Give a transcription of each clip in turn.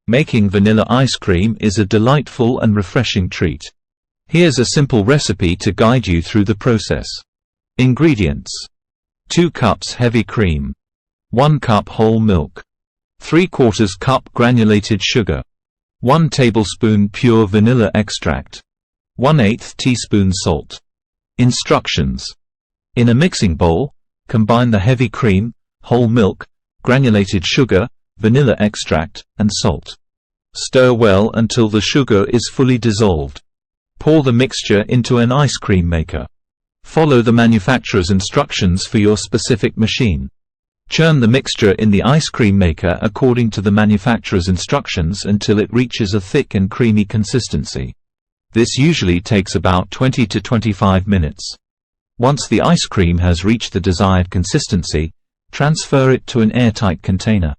Making vanilla ice cream is a delightful and refreshing treat. Here's a simple recipe to guide you through the process. Ingredients: 2 cups heavy cream, 1 cup whole milk, 3/4 cup granulated sugar, 1 tablespoon pure vanilla extract, 1/8 teaspoon salt. Instructions: in a mixing bowl, combine the heavy cream, whole milk, granulated sugar, vanilla extract, and salt. Stir well until the sugar is fully dissolved. Pour the mixture into an ice cream maker. Follow the manufacturer's instructions for your specific machine. Churn the mixture in the ice cream maker according to the manufacturer's instructions until it reaches a thick and creamy consistency. This usually takes about 20 to 25 minutes. Once the ice cream has reached the desired consistency, transfer it to an airtight container.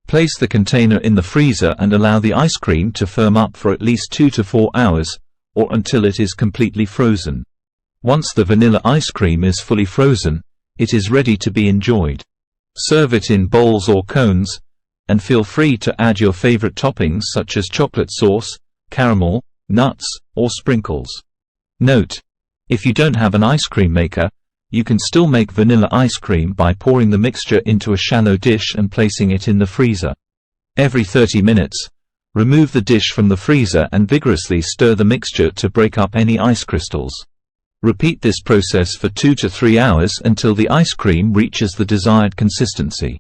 Place the container in the freezer and allow the ice cream to firm up for at least 2 to 4 hours, or until it is completely frozen. Once the vanilla ice cream is fully frozen, it is ready to be enjoyed. Serve it in bowls or cones, and feel free to add your favorite toppings such as chocolate sauce, caramel, nuts, or sprinkles. Note: if you don't have an ice cream maker, you can still make vanilla ice cream by pouring the mixture into a shallow dish and placing it in the freezer. Every 30 minutes, remove the dish from the freezer and vigorously stir the mixture to break up any ice crystals. Repeat this process for 2 to 3 hours until the ice cream reaches the desired consistency.